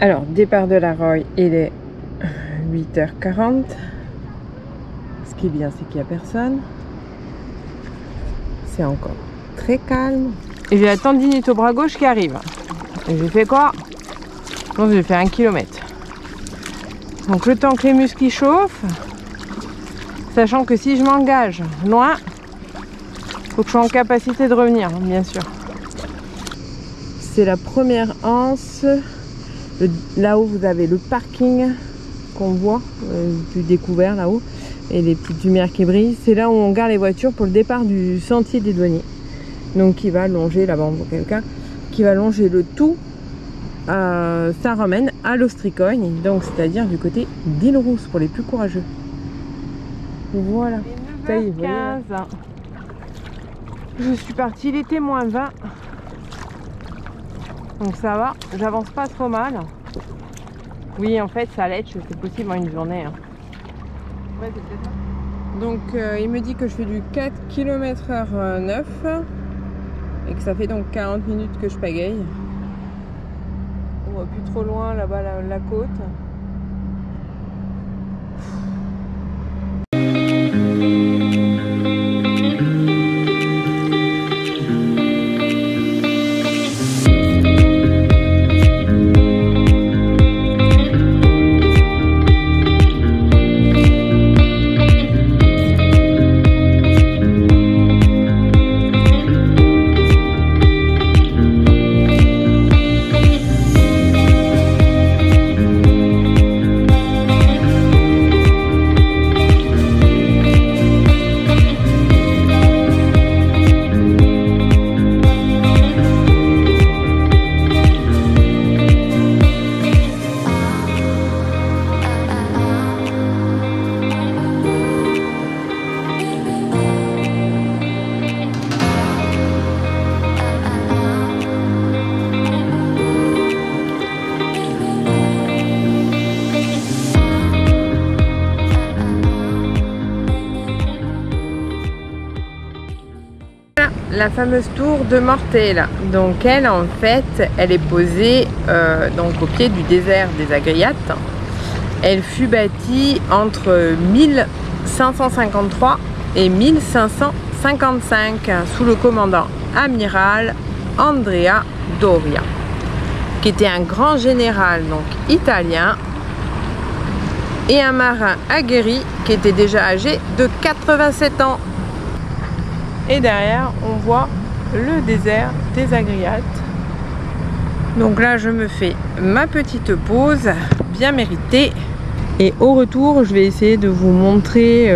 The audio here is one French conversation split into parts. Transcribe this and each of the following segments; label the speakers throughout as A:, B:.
A: Alors, départ de la Roye, il est 8h40. Ce qui est bien, c'est qu'il n'y a personne. C'est encore très calme. Et j'ai la tendinite au bras gauche qui arrive. Et j'ai fait quoi? Donc j'ai fait 1 km. Donc le temps que les muscles y chauffent, sachant que si je m'engage loin, il faut que je sois en capacité de revenir, bien sûr. C'est la première anse. Là-haut, vous avez le parking qu'on voit, plus découvert là-haut, et les petites lumières qui brillent. C'est là où on garde les voitures pour le départ du sentier des douaniers. Donc qui va longer, là-bas on voit quelqu'un, qui va longer le tout. Ça ramène à l'Ostricogne, donc c'est-à-dire du côté d'Île-Rousse pour les plus courageux. Voilà. Ça y est, 15. Je suis partie, il était moins 20. Donc ça va, j'avance pas trop mal. Oui, en fait, ça lèche, c'est possible en une journée. Hein. Ouais, c'est peut-être ça. Donc il me dit que je fais du 4 km/h 9 et que ça fait donc 40 minutes que je pagaille. On voit plus trop loin là-bas la côte. La fameuse tour de Mortelle. Donc elle, en fait, elle est posée donc au pied du désert des Agriates. Elle fut bâtie entre 1553 et 1555 sous le commandant amiral Andrea Doria, qui était un grand général donc italien et un marin aguerri qui était déjà âgé de 87 ans. Et derrière, on voit le désert des Agriates. Donc là, je me fais ma petite pause, bien méritée. Et au retour, je vais essayer de vous montrer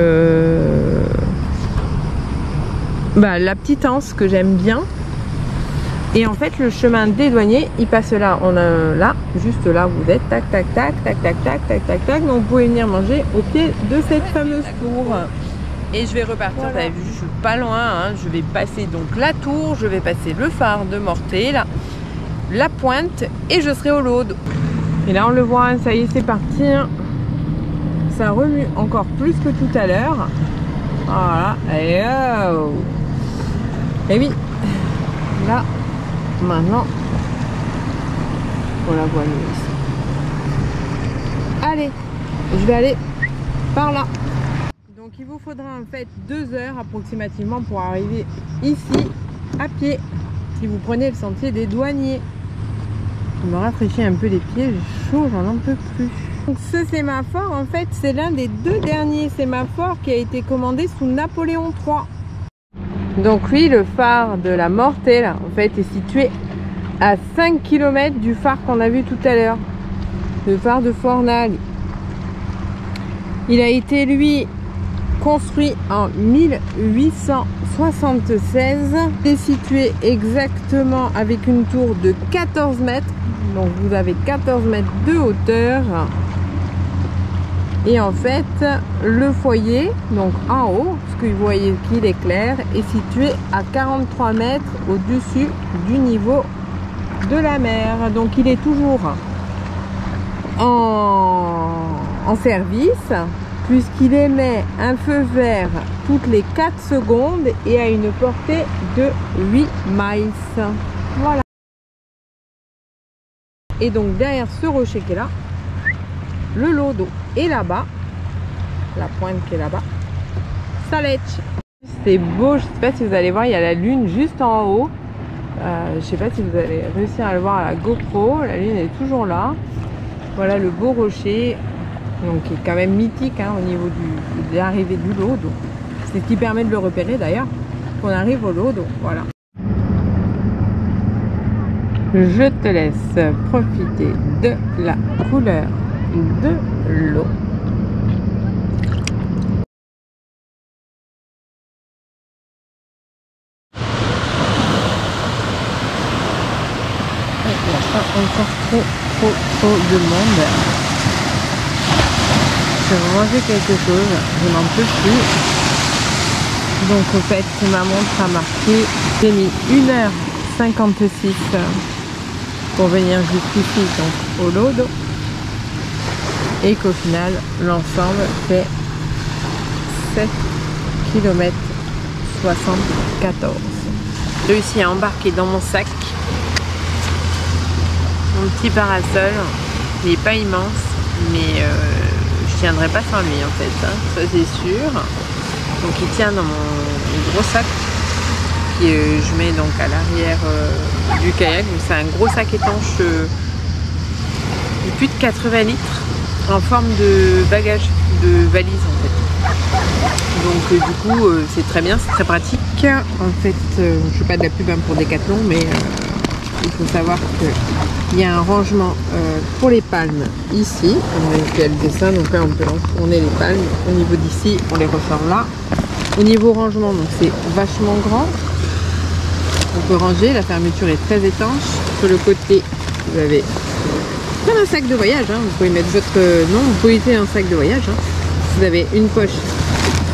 A: la petite anse que j'aime bien. Et en fait, le chemin des douaniers, il passe là. On a là, juste là, vous êtes, tac, tac, tac, tac, tac, tac, tac, tac, tac. Donc vous pouvez venir manger au pied de cette fameuse tour. Et je vais repartir, voilà. Vous avez vu, je suis pas loin, hein. Je vais passer donc la tour, je vais passer le phare de Mortelle, la pointe et je serai au Laude. Et là on le voit, hein, ça y est, c'est parti. Hein. Ça remue encore plus que tout à l'heure. Voilà. Et, oh. Et oui, là, maintenant, on la voit mieux ici. Allez, je vais aller par là. Donc il vous faudra en fait 2 heures approximativement pour arriver ici à pied si vous prenez le sentier des douaniers. Je me rafraîchis un peu les pieds, j'ai chaud, j'en en peux plus. Donc ce sémaphore en fait c'est l'un des 2 derniers sémaphores qui a été commandé sous Napoléon III. Donc lui, le phare de la Mortelle en fait est situé à 5 km du phare qu'on a vu tout à l'heure, le phare de Fornal. Il a été lui construit en 1876, est situé exactement avec une tour de 14 mètres, donc vous avez 14 mètres de hauteur. Et en fait, le foyer, donc en haut, parce que vous voyez qu'il est clair, est situé à 43 mètres au-dessus du niveau de la mer. Donc il est toujours en service. puisqu'il émet un feu vert toutes les 4 secondes et a une portée de 8 miles. Voilà. Et donc derrière ce rocher qui est là, le Lodo est là-bas, la pointe qui est là-bas, Saletch. C'est beau, je sais pas si vous allez voir, il y a la lune juste en haut. Je sais pas si vous allez réussir à le voir à la GoPro, la lune est toujours là. Voilà le beau rocher, donc qui est quand même mythique hein, au niveau de l'arrivée du Lodo. C'est ce qui permet de le repérer d'ailleurs, qu'on arrive au Lodo, voilà. Je te laisse profiter de la couleur de l'eau. Il n'y a pas encore trop de monde. Je vais manger quelque chose, je n'en peux plus. Donc au fait, ma montre a marqué, j'ai mis 1h56 pour venir jusqu'ici, donc au Lodo. Et qu'au final, l'ensemble fait 7 km 74. J'ai réussi à embarquer dans mon sac mon petit parasol. Il n'est pas immense, mais je tiendrai pas sans lui en fait, hein, ça c'est sûr. Donc il tient dans mon gros sac que je mets donc à l'arrière du kayak. C'est un gros sac étanche de plus de 80 litres en forme de bagage, de valise en fait. Donc du coup c'est très bien, c'est très pratique. En fait je fais pas de la pub hein, pour Decathlon, mais il faut savoir qu'il y a un rangement pour les palmes ici. Donc il y a le dessin, donc là on est les palmes. Au niveau d'ici, on les ressort là. Au niveau rangement, donc c'est vachement grand. On peut ranger, la fermeture est très étanche. Sur le côté, vous avez comme un sac de voyage. Hein. Vous pouvez mettre votre nom, vous pouvez utiliser un sac de voyage. Hein. Vous avez une poche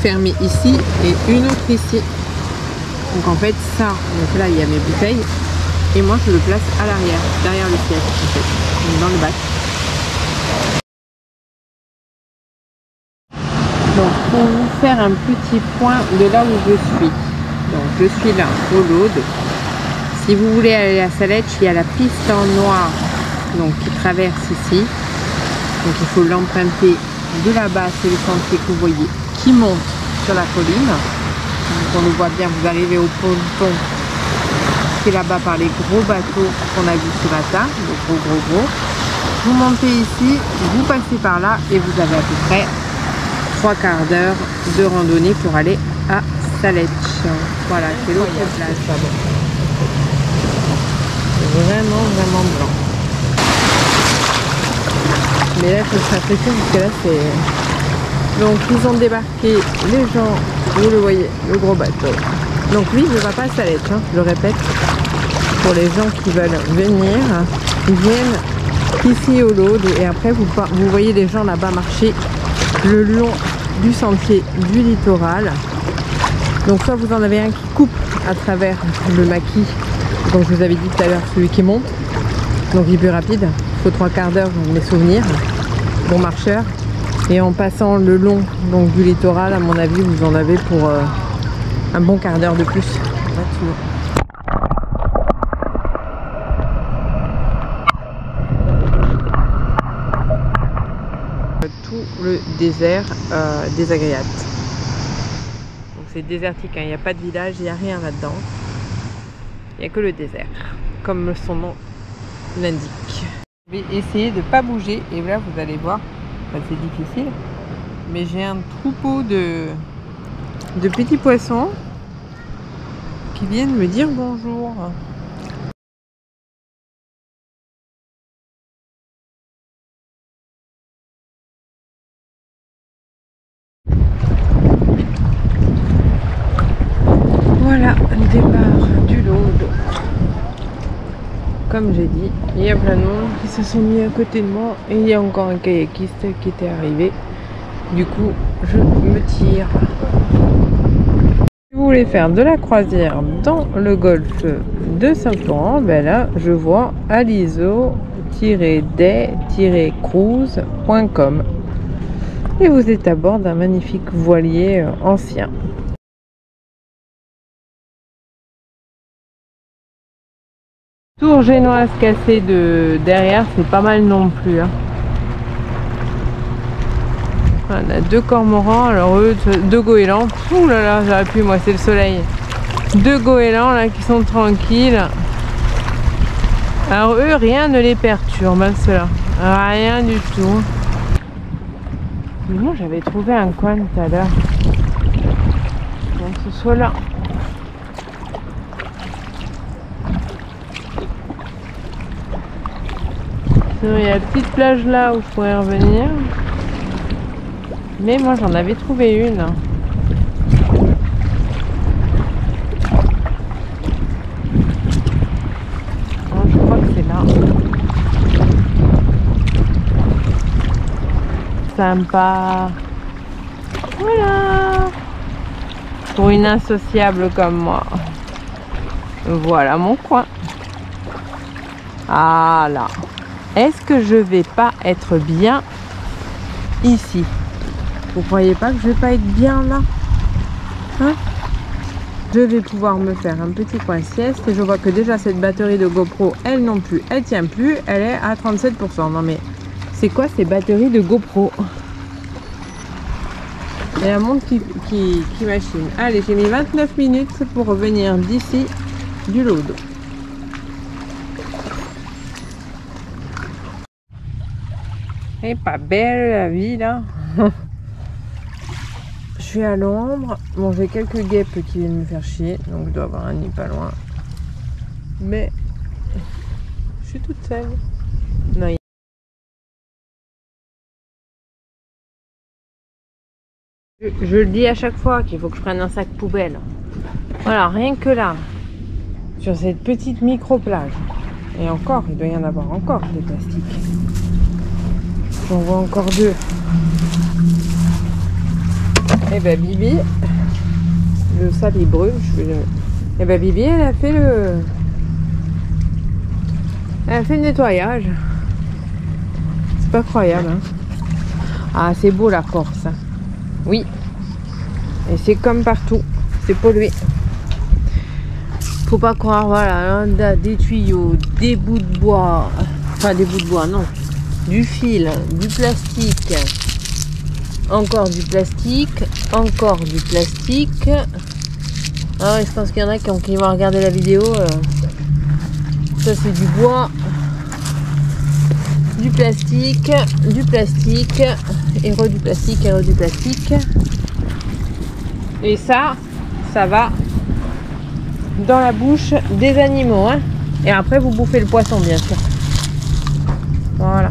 A: fermée ici et une autre ici. Donc en fait ça, donc là il y a mes bouteilles. Et moi je le place à l'arrière, derrière le siège en fait, dans le bac. Donc pour vous faire un petit point de là où je suis. Donc je suis là au Lodo. Si vous voulez aller à Saletch, il y a la piste en noir donc, qui traverse ici. Donc il faut l'emprunter de là-bas, c'est le sentier que vous voyez qui monte sur la colline. Donc on le voit bien, vous arrivez au ponton qui est là-bas par les gros bateaux qu'on a vu ce matin, le gros. Vous montez ici, vous passez par là et vous avez à peu près 3/4 d'heure de randonnée pour aller à Saletch. Voilà, c'est l'autre plage. C'est vraiment blanc. Mais là, il faut se rafraîchir parce que là, c'est... Donc, ils ont débarqué les gens, vous le voyez, le gros bateau. Donc, lui, il ne va pas à Saletch, hein, je le répète. Pour les gens qui veulent venir, ils viennent ici au Lodo et après, vous voyez les gens là-bas marcher le long du sentier du littoral. Donc soit vous en avez un qui coupe à travers le maquis, donc je vous avais dit tout à l'heure, celui qui monte, donc il est plus rapide, il faut 3/4 d'heure, mes souvenirs, bon marcheur, et en passant le long donc du littoral, à mon avis vous en avez pour un bon quart d'heure de plus. Tout le désert des Agriates. Donc c'est désertique, hein. Il n'y a pas de village, il n'y a rien là-dedans. Il n'y a que le désert, comme son nom l'indique. Je vais essayer de ne pas bouger et là vous allez voir, enfin, c'est difficile, mais j'ai un troupeau de petits poissons qui viennent me dire bonjour. Voilà le départ du Lodo. Comme j'ai dit, il y a plein de monde qui se sont mis à côté de moi et il y a encore un kayakiste qui était arrivé. Du coup, je me tire. Si vous voulez faire de la croisière dans le golfe de Saint-Florent, ben là, je vois aliso-day-cruise.com. Et vous êtes à bord d'un magnifique voilier ancien. Tour génoise cassée de derrière, c'est pas mal non plus. Hein. On a 2 cormorans, alors eux, 2 goélands. Ouh là là, j'aurais pu, moi c'est le soleil. 2 goélands là qui sont tranquilles. Alors eux, rien ne les perturbe, hein, ceux-là. Rien du tout. Mais moi j'avais trouvé un coin tout à l'heure. Donc ce soit là. Sinon il y a la petite plage là où je pourrais revenir. Mais moi j'en avais trouvé une. Non, je crois que c'est là. Sympa. Voilà. Pour une insociable comme moi. Voilà mon coin. Ah là. Est-ce que je vais pas être bien ici? Vous croyez pas que je vais pas être bien là? Hein? Je vais pouvoir me faire un petit coin sieste et je vois que déjà cette batterie de GoPro, elle non plus, elle tient plus, elle est à 37%. Non mais c'est quoi ces batteries de GoPro? Il y a un monde qui machine. Allez, j'ai mis 29 minutes pour revenir d'ici du load. Et pas belle la vie là. Je suis à l'ombre. Bon, j'ai quelques guêpes qui viennent me faire chier, donc je dois avoir un nid pas loin. Mais je suis toute seule. Non, je le dis à chaque fois qu'il faut que je prenne un sac poubelle. Voilà, rien que là, sur cette petite micro-plage. Et encore, il doit y en avoir encore des plastiques. J'en vois encore 2. Et ben Bibi, le sable il brûle. Et ben Bibi, elle a fait le nettoyage. C'est pas croyable. Hein. Ah, c'est beau la Corse. Oui. Et c'est comme partout. C'est pollué. Faut pas croire, voilà, hein, des tuyaux, des bouts de bois. Enfin, des bouts de bois, non. Du fil, du plastique. Encore du plastique. Encore du plastique. Ah ouais, je pense qu'il y en a qui vont regarder la vidéo. Ça, c'est du bois. Du plastique, et du plastique, et du plastique. Et ça va dans la bouche des animaux. Hein. Et après, vous bouffez le poisson, bien sûr. Voilà.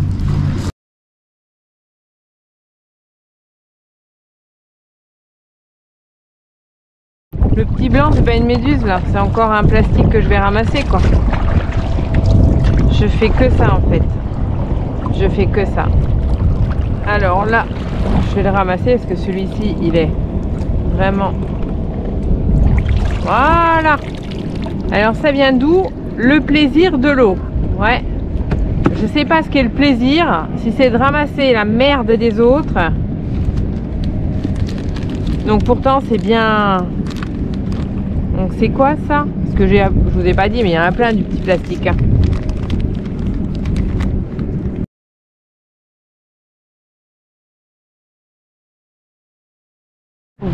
A: Le petit blanc, c'est pas une méduse, là. C'est encore un plastique que je vais ramasser, quoi. Je fais que ça, en fait. Je fais que ça. Alors là, je vais le ramasser parce que celui-ci, il est vraiment... Voilà. Alors ça vient d'où? Le plaisir de l'eau. Ouais. Je sais pas ce qu'est le plaisir. Si c'est de ramasser la merde des autres. Donc pourtant c'est bien... Donc c'est quoi ça? Parce que je vous ai pas dit, mais il y en a plein du petit plastique. Hein.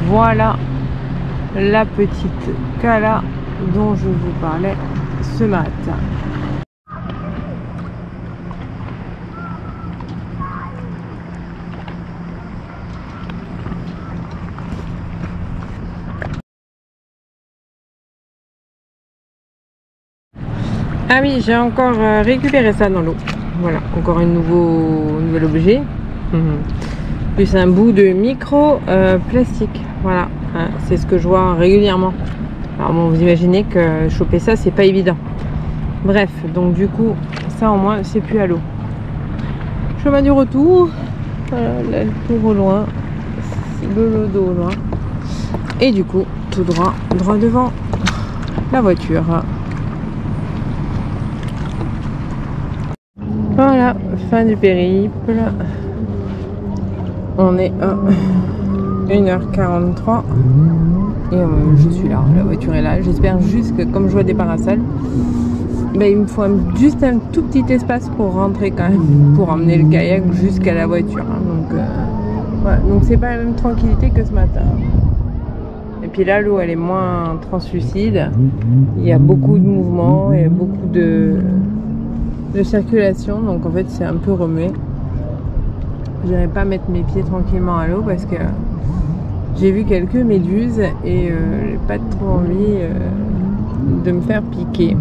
A: Voilà la petite cala dont je vous parlais ce matin. Ah oui, j'ai encore récupéré ça dans l'eau. Voilà, encore un nouvel objet. Plus un bout de micro plastique. Voilà, hein, c'est ce que je vois régulièrement. Alors bon, vous imaginez que choper ça, c'est pas évident. Bref, donc du coup, ça au moins, c'est plus à l'eau. Chemin du retour. Voilà, le tour au loin. Le lodo au loin. Et du coup, tout droit devant la voiture. Voilà, fin du périple. On est à 1h43 et je suis là, la voiture est là. J'espère juste que comme je vois des parasols, ben, il me faut juste un tout petit espace pour rentrer quand même, pour emmener le kayak jusqu'à la voiture. Hein. Donc voilà. Donc c'est pas la même tranquillité que ce matin. Et puis là l'eau elle est moins translucide, il y a beaucoup de mouvements, il y a beaucoup de circulation, donc en fait c'est un peu remué. Je n'irai pas mettre mes pieds tranquillement à l'eau parce que j'ai vu quelques méduses et j'ai pas trop envie de me faire piquer.